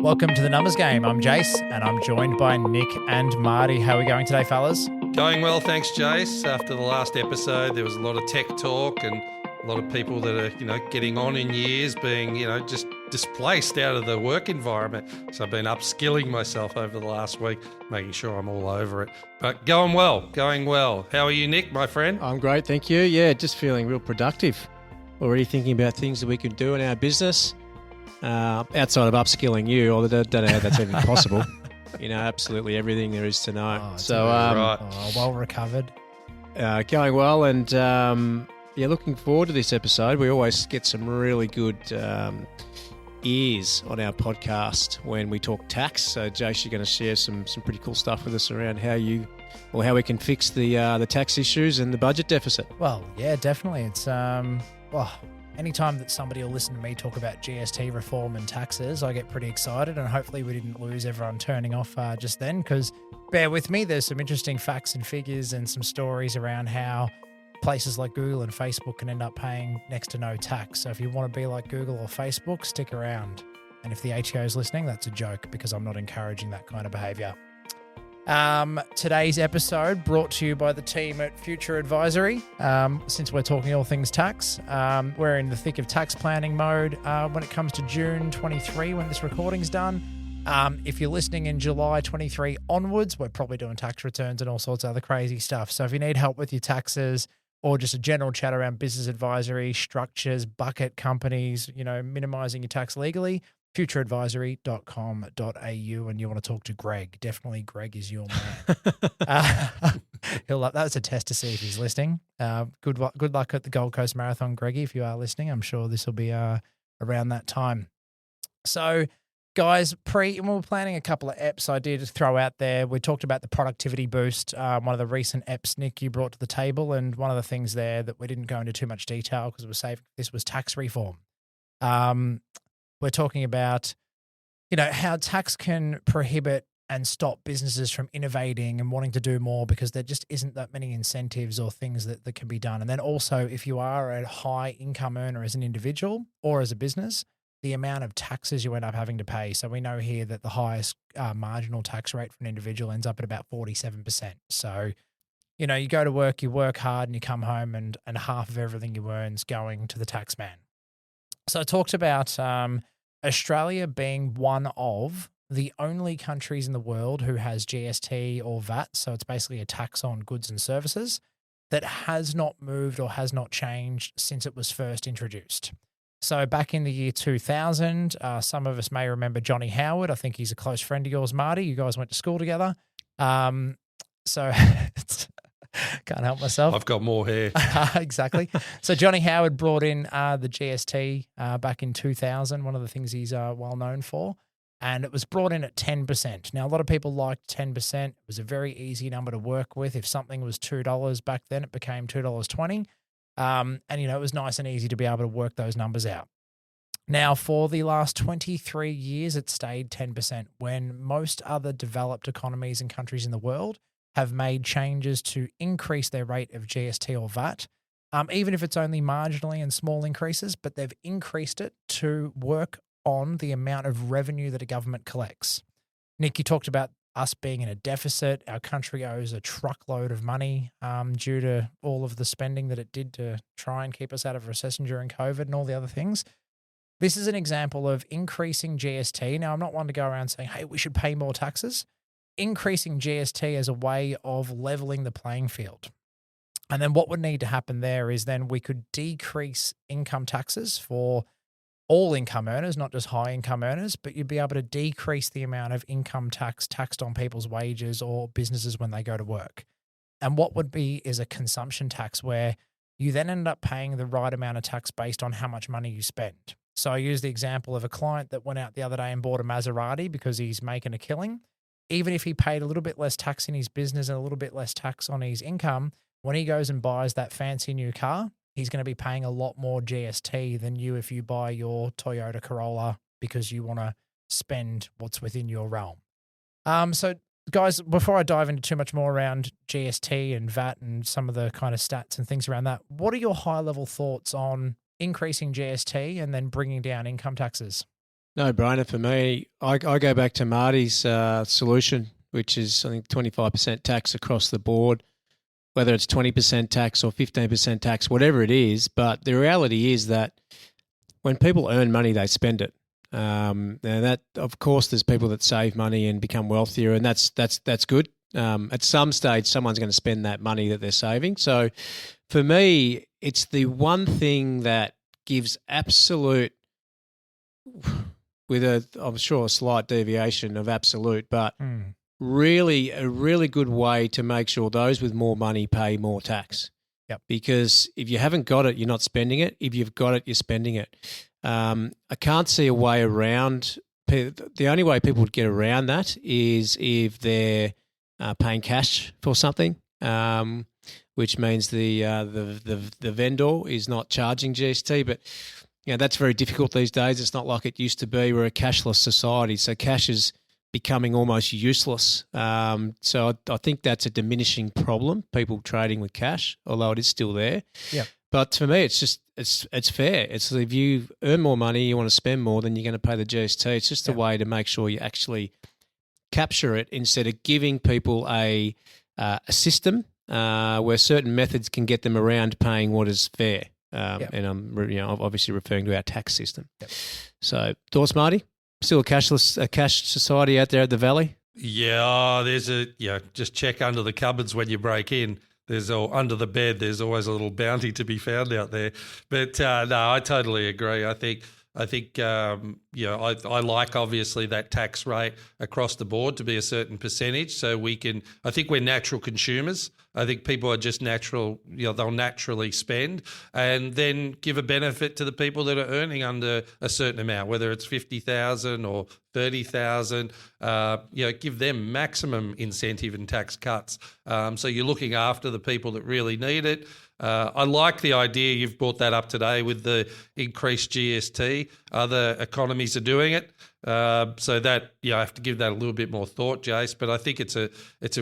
Welcome to the Numbers Game. I'm Jace, and I'm joined by Nick and Marty. How are we going today, fellas? Going well, thanks, Jace. After the last episode, there was a lot of tech talk and a lot of people that are, getting on in years being, just displaced out of the work environment. So I've been upskilling myself over the last week, making sure I'm all over it. But going well. How are you, Nick, my friend? I'm great, thank you. Yeah, just feeling real productive. Already thinking about things that we can do in our business. Outside of upskilling you, although I don't know how that's even possible. Absolutely everything there is to know. Right. Well recovered. Going well, and looking forward to this episode. We always get some really good ears on our podcast when we talk tax. So, Jace, you're going to share some pretty cool stuff with us around how we can fix the tax issues and the budget deficit. Well, yeah, definitely. It's anytime that somebody will listen to me talk about GST reform and taxes, I get pretty excited, and hopefully we didn't lose everyone turning off just then, because bear with me, there's some interesting facts and figures and some stories around how places like Google and Facebook can end up paying next to no tax. So if you want to be like Google or Facebook, stick around. And if the ATO is listening, that's a joke, because I'm not encouraging that kind of behaviour. Today's episode brought to you by the team at Future Advisory. Since we're talking all things tax, we're in the thick of tax planning mode when it comes to June 23 when this recording's done. If you're listening in July 23 onwards, we're probably doing tax returns and all sorts of other crazy stuff. So if you need help with your taxes or just a general chat around business advisory, structures, bucket companies, minimizing your tax legally, futureadvisory.com.au, and you want to talk to Greg. Definitely Greg is your man. That was a test to see if he's listening. Good luck at the Gold Coast Marathon, Greggy, if you are listening. I'm sure this will be around that time. So, guys, we were planning a couple of EPs I did throw out there. We talked about the productivity boost, one of the recent EPs, Nick, you brought to the table, and one of the things there that we didn't go into too much detail because it was safe. This was tax reform. We're talking about, how tax can prohibit and stop businesses from innovating and wanting to do more because there just isn't that many incentives or things that can be done. And then also, if you are a high income earner as an individual or as a business, the amount of taxes you end up having to pay. So we know here that the highest marginal tax rate for an individual ends up at about 47%. So, you go to work, you work hard, and you come home and half of everything you earn's going to the tax man. So I talked about Australia being one of the only countries in the world who has GST or VAT, so it's basically a tax on goods and services, that has not moved or has not changed since it was first introduced. So back in the year 2000, some of us may remember Johnny Howard. I think he's a close friend of yours, Marty. You guys went to school together. So can't help myself. I've got more hair. Exactly. So Johnny Howard brought in the GST back in 2000, one of the things he's well known for, and it was brought in at 10%. Now, a lot of people liked 10%. It was a very easy number to work with. If something was $2 back then, it became $2.20. And, it was nice and easy to be able to work those numbers out. Now, for the last 23 years, it stayed 10% when most other developed economies and countries in the world have made changes to increase their rate of GST or VAT, even if it's only marginally and small increases, but they've increased it to work on the amount of revenue that a government collects. Nick, you talked about us being in a deficit. Our country owes a truckload of money due to all of the spending that it did to try and keep us out of recession during COVID and all the other things. This is an example of increasing GST. Now, I'm not one to go around saying, hey, we should pay more taxes. Increasing GST as a way of leveling the playing field. And then what would need to happen there is then we could decrease income taxes for all income earners, not just high income earners, but you'd be able to decrease the amount of income tax taxed on people's wages or businesses when they go to work. And what would be is a consumption tax where you then end up paying the right amount of tax based on how much money you spend. So I use the example of a client that went out the other day and bought a Maserati because he's making a killing. Even if he paid a little bit less tax in his business and a little bit less tax on his income, when he goes and buys that fancy new car, he's going to be paying a lot more GST than you if you buy your Toyota Corolla because you want to spend what's within your realm. So, guys, before I dive into too much more around GST and VAT and some of the kind of stats and things around that, what are your high-level thoughts on increasing GST and then bringing down income taxes? No brainer for me. I go back to Marty's solution, which is I think 25% tax across the board, whether it's 20% tax or 15% tax, whatever it is. But the reality is that when people earn money, they spend it. And that, of course, there's people that save money and become wealthier, and that's good. At some stage, someone's going to spend that money that they're saving. So, for me, it's the one thing that gives absolute, I'm sure, a slight deviation of absolute, but really a really good way to make sure those with more money pay more tax. Yep. Because if you haven't got it, you're not spending it. If you've got it, you're spending it. I can't see a way around. The only way people would get around that is if they're paying cash for something, which means the vendor is not charging GST. But that's very difficult these days. It's not like it used to be. We're a cashless society, so cash is becoming almost useless. So I think that's a diminishing problem, people trading with cash, although it is still there. Yeah. But for me, it's just it's fair. It's if you earn more money, you want to spend more, then you're going to pay the GST. It's just a way to make sure you actually capture it instead of giving people a system where certain methods can get them around paying what is fair. And I'm obviously referring to our tax system. Yep. So thoughts, Marty? Still a cash society out there at the Valley? Yeah, just check under the cupboards when you break in. Under the bed, there's always a little bounty to be found out there. But no, I totally agree. I think I like obviously that tax rate across the board to be a certain percentage, so I think we're natural consumers. I think people are just natural, they'll naturally spend, and then give a benefit to the people that are earning under a certain amount, whether it's 50,000 or 30,000. Give them maximum incentive and tax cuts. So you're looking after the people that really need it. I like the idea you've brought that up today with the increased GST. Other economies are doing it, so that I have to give that a little bit more thought, Jace. But I think it's a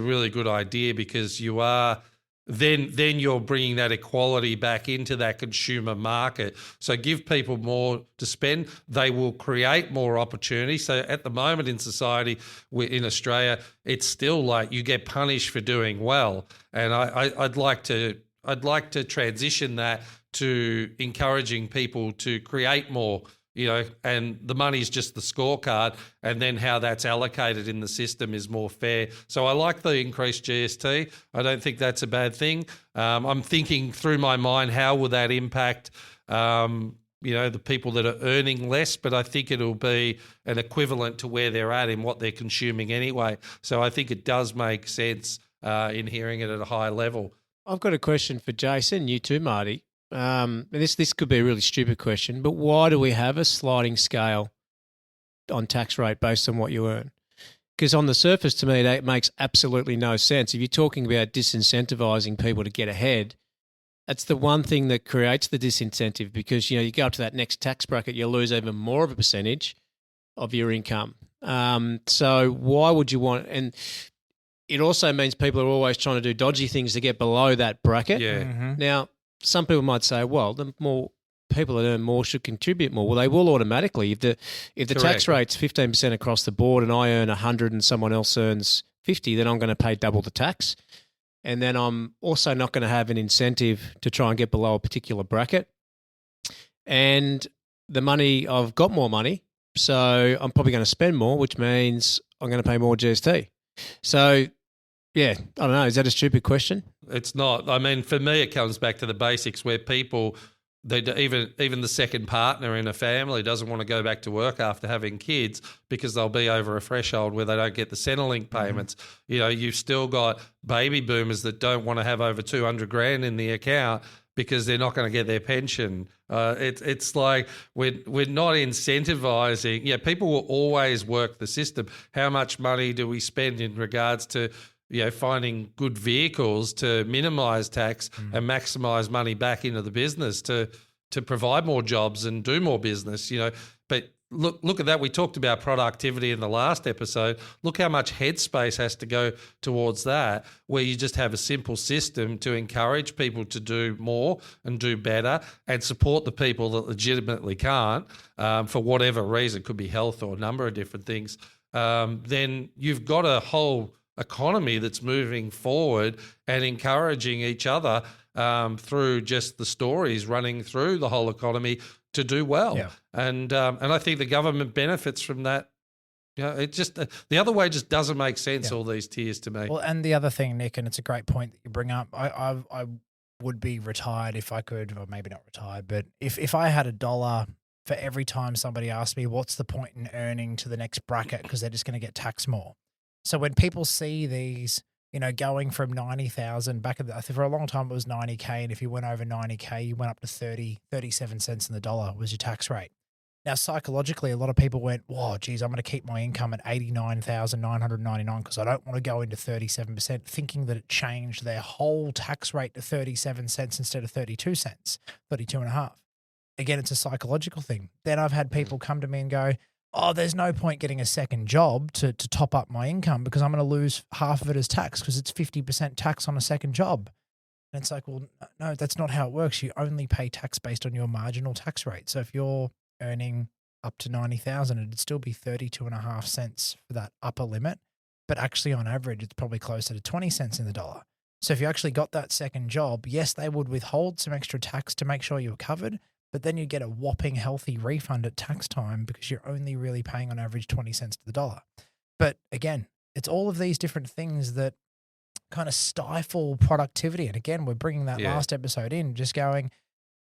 really good idea because you are then you're bringing that equality back into that consumer market. So give people more to spend. They will create more opportunity. So at the moment in society, in Australia, it's still like you get punished for doing well, and I'd like to transition that to encouraging people to create more, and the money's just the scorecard, and then how that's allocated in the system is more fair. So I like the increased GST. I don't think that's a bad thing. I'm thinking through my mind, how will that impact, the people that are earning less, but I think it'll be an equivalent to where they're at in what they're consuming anyway. So I think it does make sense in hearing it at a high level. I've got a question for Jason, you too, Marty. This could be a really stupid question, but why do we have a sliding scale on tax rate based on what you earn? Because on the surface, to me, that makes absolutely no sense. If you're talking about disincentivizing people to get ahead, that's the one thing that creates the disincentive because, you go up to that next tax bracket, you lose even more of a percentage of your income. So why would you want – and it also means people are always trying to do dodgy things to get below that bracket. Yeah. Mm-hmm. Now, some people might say, well, the more people that earn more should contribute more. Well, they will automatically. If the tax rate's 15% across the board and I earn 100 and someone else earns 50, then I'm going to pay double the tax. And then I'm also not going to have an incentive to try and get below a particular bracket. And I've got more money, so I'm probably going to spend more, which means I'm going to pay more GST. So, yeah, I don't know. Is that a stupid question? It's not. I mean, for me, it comes back to the basics where people, even the second partner in a family doesn't want to go back to work after having kids because they'll be over a threshold where they don't get the Centrelink payments. Mm-hmm. You've still got baby boomers that don't want to have over 200 grand in the account because they're not going to get their pension. It's like we're not incentivizing. Yeah, people will always work the system. How much money do we spend in regards to finding good vehicles to minimise tax and maximise money back into the business to provide more jobs and do more business? But look at that. We talked about productivity in the last episode. Look how much headspace has to go towards that, where you just have a simple system to encourage people to do more and do better and support the people that legitimately can't for whatever reason, could be health or a number of different things. Then you've got a whole economy that's moving forward and encouraging each other through just the stories running through the whole economy to do well. Yeah. And I think the government benefits from that. You know, it just the other way just doesn't make sense. Yeah. All these tiers to me. Well, and the other thing, Nick, and it's a great point that you bring up. I would be retired if I could, or maybe not retired, but if I had $1 for every time somebody asked me what's the point in earning to the next bracket because they're just going to get taxed more. So when people see these, you know, going from 90,000 back I think for a long time it was 90K, and if you went over 90K, you went up to 37 cents in the dollar was your tax rate. Now, psychologically, a lot of people went, whoa, geez, I'm going to keep my income at 89,999 because I don't want to go into 37%, thinking that it changed their whole tax rate to 37 cents instead of 32 cents, 32 and a half. Again, it's a psychological thing. Then I've had people come to me and go, oh, there's no point getting a second job to top up my income because I'm going to lose half of it as tax because it's 50% tax on a second job. And it's like, well, no, that's not how it works. You only pay tax based on your marginal tax rate. So if you're earning up to 90,000, it'd still be 32.5 cents for that upper limit. But actually on average, it's probably closer to 20 cents in the dollar. So if you actually got that second job, yes, they would withhold some extra tax to make sure you were covered, but then you get a whopping healthy refund at tax time because you're only really paying on average 20 cents to the dollar. But again, it's all of these different things that kind of stifle productivity. And again, we're bringing that last episode in, just going,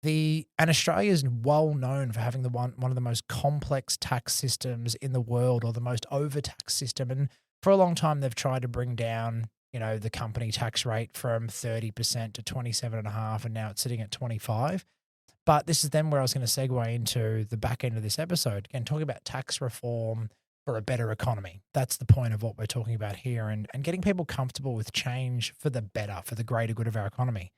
and Australia is well known for having one of the most complex tax systems in the world, or the most overtaxed system. And for a long time, they've tried to bring down, you know, the company tax rate from 30% to 27.5%, and now it's sitting at 25%. But this is then where I was going to segue into the back end of this episode. Again, talking about tax reform for a better economy. That's the point of what we're talking about here, and getting people comfortable with change for the better, for the greater good of our economy.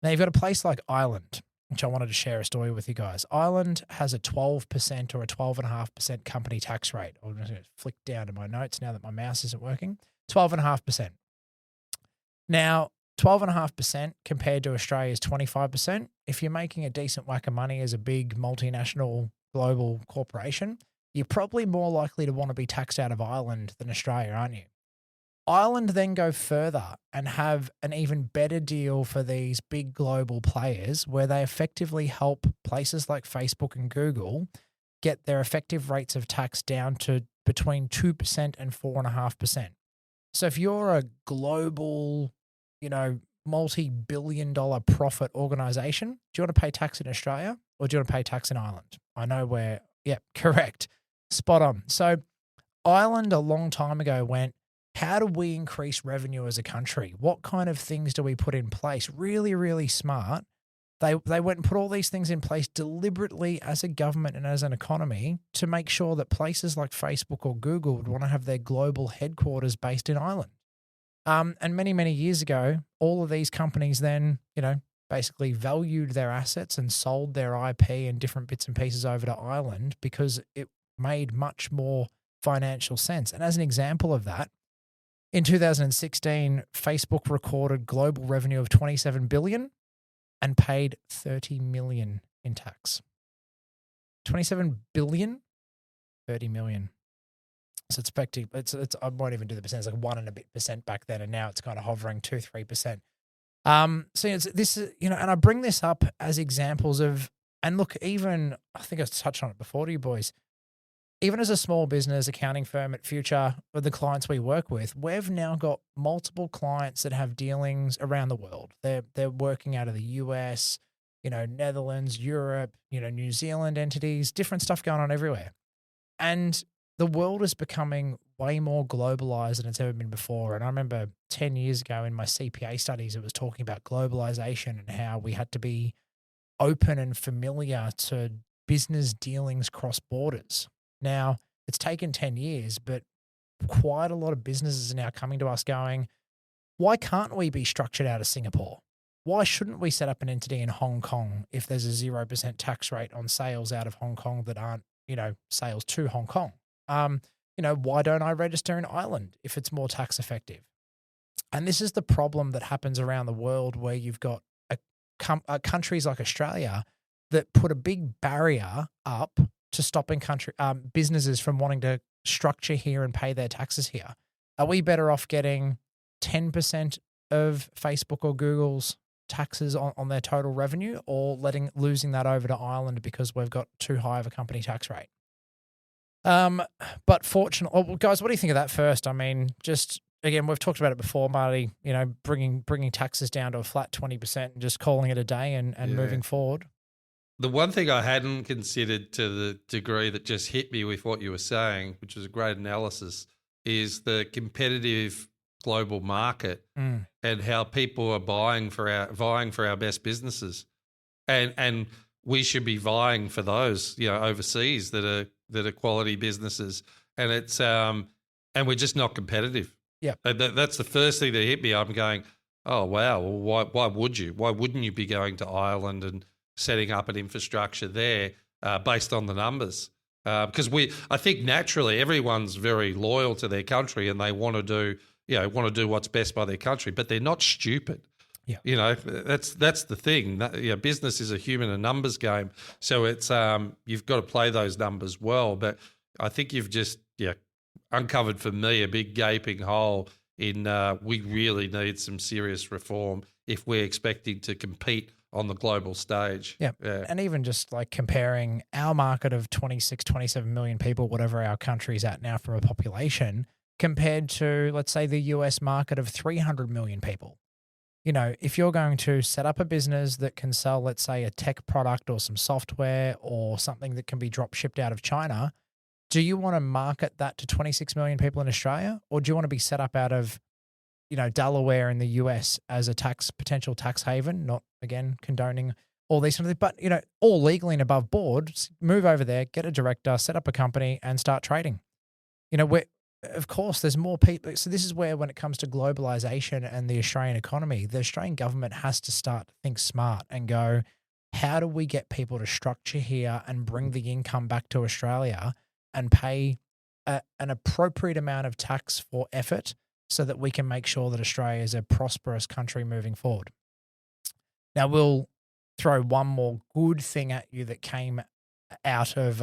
Now, you've got a place like Ireland, which I wanted to share a story with you guys. Ireland has a 12% or a 12.5% company tax rate. I'm just going to flick down to my notes now that my mouse isn't working. 12.5%. Now, 12.5% compared to Australia's 25%. If you're making a decent whack of money as a big multinational global corporation, you're probably more likely to want to be taxed out of Ireland than Australia, aren't you? Ireland then go further and have an even better deal for these big global players where they effectively help places like Facebook and Google get their effective rates of tax down to between 2% and 4.5%. So if you're a global, you know, multi-billion-dollar profit organization, do you want to pay tax in Australia or do you want to pay tax in Ireland? I know where, correct. Spot on. So Ireland a long time ago went, how do we increase revenue as a country? What kind of things do we put in place? Really, really smart. They went and put all these things in place deliberately as a government and as an economy to make sure that places like Facebook or Google would want to have their global headquarters based in Ireland. And many, many years ago, all of these companies then, you know, basically valued their assets and sold their IP and different bits and pieces over to Ireland because it made much more financial sense. And as an example of that, in 2016, Facebook recorded global revenue of $27 billion and paid $30 million in tax. $27 billion, $30 million. So it's effective. It's I won't even do the percent. It's like 1 and a bit percent back then, and now it's kind of hovering 2-3%. So it's this, you know, and I bring this up as examples of, and look, even I think I touched on it before to you boys. Even as a small business accounting firm at Future, with the clients we work with, we've now got multiple clients that have dealings around the world. They're working out of the US, you know, Netherlands, Europe, you know, New Zealand entities, different stuff going on everywhere. And the world is becoming way more globalized than it's ever been before. And I remember 10 years ago in my CPA studies, it was talking about globalization and how we had to be open and familiar to business dealings cross borders. Now, it's taken 10 years, but quite a lot of businesses are now coming to us going, why can't we be structured out of Singapore? Why shouldn't we set up an entity in Hong Kong if there's a 0% tax rate on sales out of Hong Kong that aren't sales to Hong Kong. Why don't I register in Ireland if it's more tax effective? And this is the problem that happens around the world, where you've got countries like Australia that put a big barrier up to stopping businesses from wanting to structure here and pay their taxes here. Are we better off getting 10% of Facebook or Google's taxes on their total revenue, or losing that over to Ireland because we've got too high of a company tax rate? But fortunately, guys, what do you think of that first? I mean, just again, we've talked about it before, Marty, bringing taxes down to a flat 20% and just calling it a day and moving forward. The one thing I hadn't considered to the degree that just hit me with what you were saying, which was a great analysis, is the competitive global market and how people are vying for our best businesses, and we should be vying for those overseas that are quality businesses, and it's and we're just not competitive. Yeah, that's the first thing that hit me. I'm going, oh wow, well, why would you? Why wouldn't you be going to Ireland and setting up an infrastructure there based on the numbers? Because I think naturally everyone's very loyal to their country and they want to do what's best by their country, but they're not stupid. Yeah, that's the thing. Business is a human and numbers game, so it's you've got to play those numbers well. But I think you've just uncovered for me a big gaping hole in we really need some serious reform if we're expecting to compete on the global stage. Yeah. And even just like comparing our market of 26, 27 million people, whatever our country's at now from a population, compared to, let's say, the US market of 300 million people. If you're going to set up a business that can sell, let's say, a tech product or some software or something that can be drop shipped out of China, do you want to market that to 26 million people in Australia, or do you want to be set up out of Delaware in the US as a potential tax haven? Not, again, condoning all these sort of things, but, all legally and above board. Move over there, get a director, set up a company and start trading. Of course, there's more people. So this is where, when it comes to globalisation and the Australian economy, the Australian government has to start to think smart and go, how do we get people to structure here and bring the income back to Australia and pay an appropriate amount of tax for effort, so that we can make sure that Australia is a prosperous country moving forward. Now, we'll throw one more good thing at you that came out of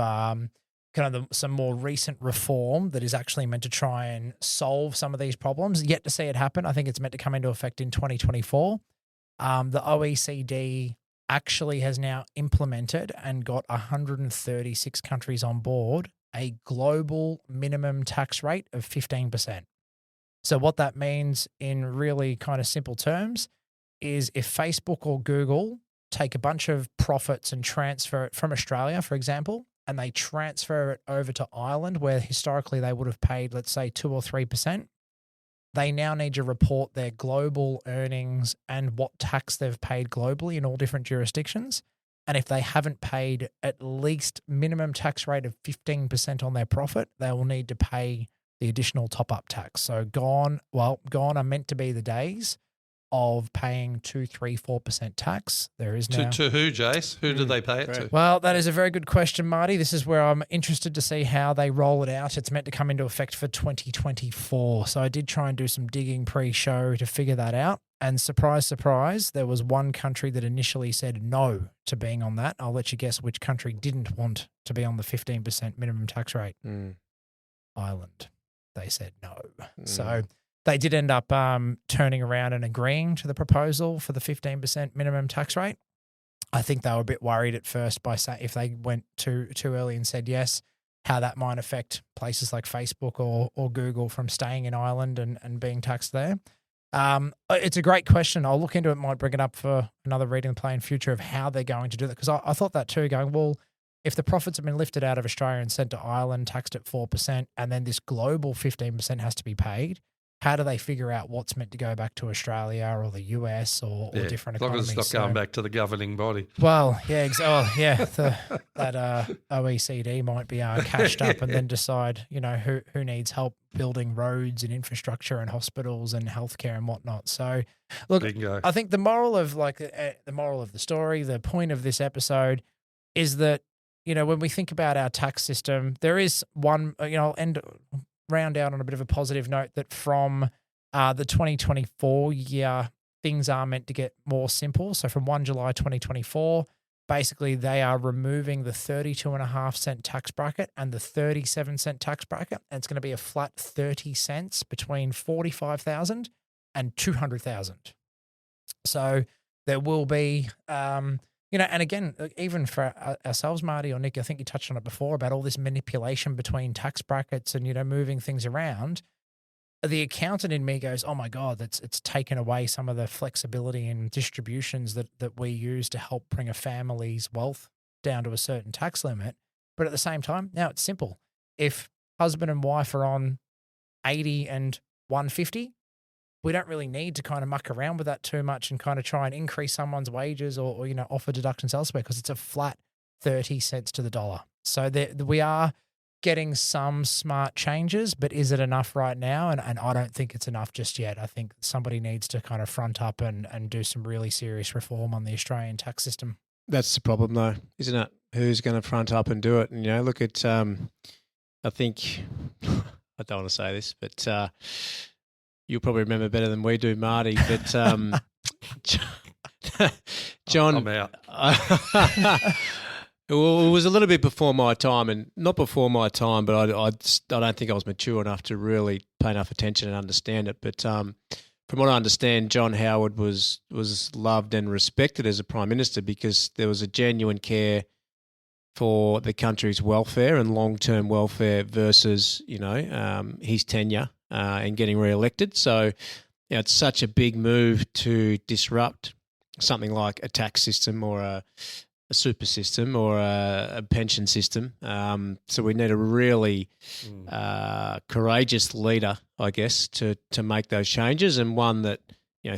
some more recent reform that is actually meant to try and solve some of these problems. Yet to see it happen. I think it's meant to come into effect in 2024. The OECD actually has now implemented and got 136 countries on board a global minimum tax rate of 15%. So what that means in really kind of simple terms is, if Facebook or Google take a bunch of profits and transfer it from Australia, for example, and they transfer it over to Ireland, where historically they would have paid, let's say, 2 or 3%, they now need to report their global earnings and what tax they've paid globally in all different jurisdictions. And if they haven't paid at least minimum tax rate of 15% on their profit, they will need to pay the additional top-up tax. So gone are meant to be the days of paying 2, 3, 4% tax. There is now. To who, Jace? Who do they pay it to? Well, that is a very good question, Marty. This is where I'm interested to see how they roll it out. It's meant to come into effect for 2024. So I did try and do some digging pre-show to figure that out. And surprise, surprise, there was one country that initially said no to being on that. I'll let you guess which country didn't want to be on the 15% minimum tax rate. Ireland. They said no. So they did end up turning around and agreeing to the proposal for the 15% minimum tax rate. I think they were a bit worried at first by saying, if they went too early and said yes, how that might affect places like Facebook or Google from staying in Ireland and being taxed there. It's a great question. I'll look into it, might bring it up for another reading the play in future of how they're going to do that. Because I thought that too, going, well, if the profits have been lifted out of Australia and sent to Ireland, taxed at 4%, and then this global 15% has to be paid, how do they figure out what's meant to go back to Australia or the US or different economies? As long as it's not going back to the governing body. Well, yeah, that OECD might be cashed up and then decide, who needs help building roads and infrastructure and hospitals and healthcare and whatnot. So, look, Bingo. I think the moral of the story, the point of this episode, is that when we think about our tax system, there is one, I'll round out on a bit of a positive note that from the 2024 year, things are meant to get more simple. So from 1 July 2024, basically they are removing the 32.5 cent tax bracket and the 37-cent tax bracket. And it's going to be a flat 30 cents between 45,000 and 200,000. So there will be, and again, even for ourselves, Marty or Nick, I think you touched on it before about all this manipulation between tax brackets and, moving things around. The accountant in me goes, oh my God, it's taken away some of the flexibility and distributions that we use to help bring a family's wealth down to a certain tax limit. But at the same time, now it's simple. If husband and wife are on 80 and 150, we don't really need to kind of muck around with that too much and kind of try and increase someone's wages or offer deductions elsewhere, because it's a flat 30 cents to the dollar. So we are getting some smart changes, but is it enough right now? And I don't think it's enough just yet. I think somebody needs to kind of front up and do some really serious reform on the Australian tax system. That's the problem, though, isn't it? Who's going to front up and do it? And, look at, I think, I don't want to say this, but you'll probably remember better than we do, Marty, but John. I'm out. Well, it was a little bit before my time, and not before my time, but I don't think I was mature enough to really pay enough attention and understand it. But from what I understand, John Howard was loved and respected as a Prime Minister because there was a genuine care for the country's welfare and long-term welfare versus, his tenure and getting re-elected. So it's such a big move to disrupt something like a tax system or a super system or a pension system. So we need a really courageous leader, I guess, to make those changes, and one that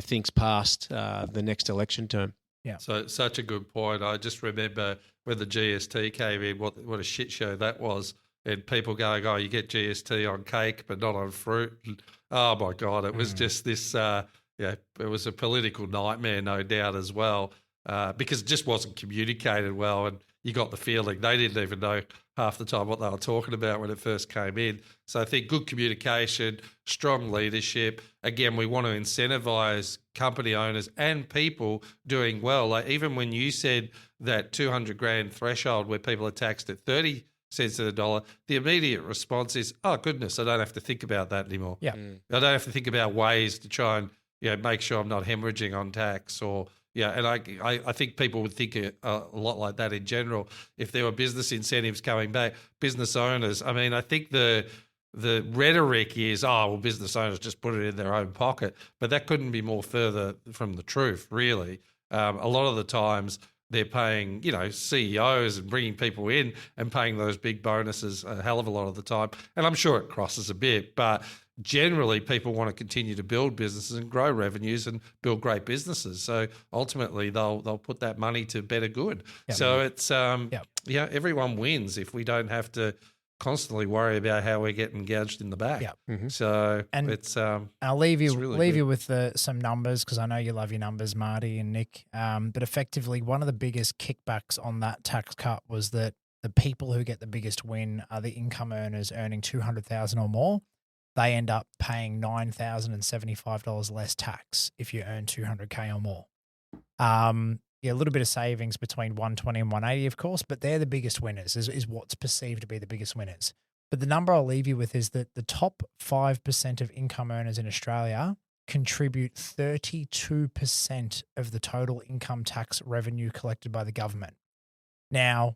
thinks past the next election term. Yeah. So such a good point. I just remember when the GST came in, what a shit show that was, and people going, "Oh, you get GST on cake, but not on fruit." And, oh my God, it was just this. It was a political nightmare, no doubt, as well. Because it just wasn't communicated well, and you got the feeling they didn't even know half the time what they were talking about when it first came in. So I think good communication, strong leadership. Again, we want to incentivise company owners and people doing well. Like even when you said that 200 grand threshold where people are taxed at 30 cents to the dollar, the immediate response is, oh, goodness, I don't have to think about that anymore. Yeah. I don't have to think about ways to try and make sure I'm not hemorrhaging on tax or – yeah, and I think people would think a lot like that in general. If there were business incentives coming back, business owners, I think the rhetoric is, business owners just put it in their own pocket. But that couldn't be more further from the truth, really. A lot of the times they're paying, CEOs and bringing people in and paying those big bonuses a hell of a lot of the time. And I'm sure it crosses a bit, but generally people want to continue to build businesses and grow revenues and build great businesses. So ultimately they'll put that money to better good. Yep. So it's everyone wins if we don't have to constantly worry about how we're getting gouged in the back. Yeah. Mm-hmm. So it's I'll leave you really with some numbers because I know you love your numbers, Marty and Nick. But effectively, one of the biggest kickbacks on that tax cut was that the people who get the biggest win are the income earners earning $200,000 or more. They end up paying $9,075 less tax if you earn $200K or more. A little bit of savings between 120 and 180, of course, but they're the biggest winners, is what's perceived to be the biggest winners. But the number I'll leave you with is that the top 5% of income earners in Australia contribute 32% of the total income tax revenue collected by the government. Now,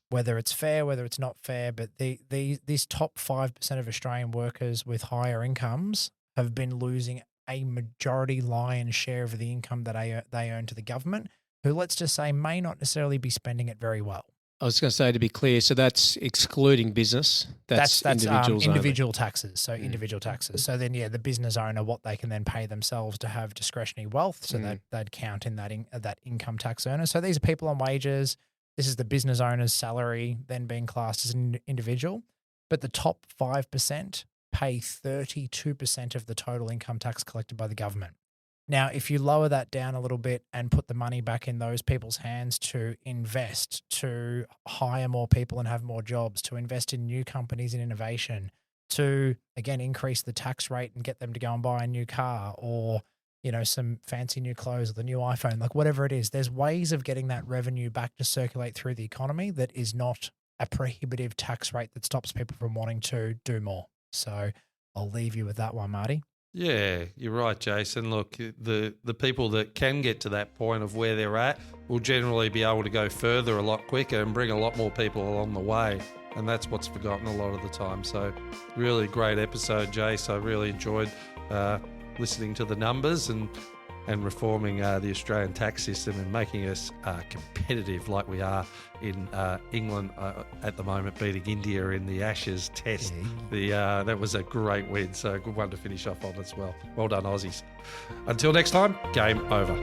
whether it's fair, whether it's not fair, but these top 5% of Australian workers with higher incomes have been losing a majority lion's share of the income that they earn to the government, who, let's just say, may not necessarily be spending it very well. I was going to say, to be clear, so that's excluding business. That's individual taxes. So individual taxes. So then, the business owner, what they can then pay themselves to have discretionary wealth, so that they'd count in that income tax earner. So these are people on wages. This is the business owner's salary then being classed as an individual. But the top 5% pay 32% of the total income tax collected by the government. Now, if you lower that down a little bit and put the money back in those people's hands to invest, to hire more people and have more jobs, to invest in new companies and innovation, to, again, increase the tax rate and get them to go and buy a new car or, some fancy new clothes or the new iPhone, like whatever it is, there's ways of getting that revenue back to circulate through the economy that is not a prohibitive tax rate that stops people from wanting to do more. So I'll leave you with that one, Marty. Yeah, you're right, Jason. Look, the people that can get to that point of where they're at will generally be able to go further a lot quicker and bring a lot more people along the way. And that's what's forgotten a lot of the time. So really great episode, Jace. I really enjoyed listening to the numbers and reforming the Australian tax system and making us competitive like we are in England at the moment, beating India in the Ashes test. That was a great win, so a good one to finish off on as well. Well done, Aussies. Until next time, game over.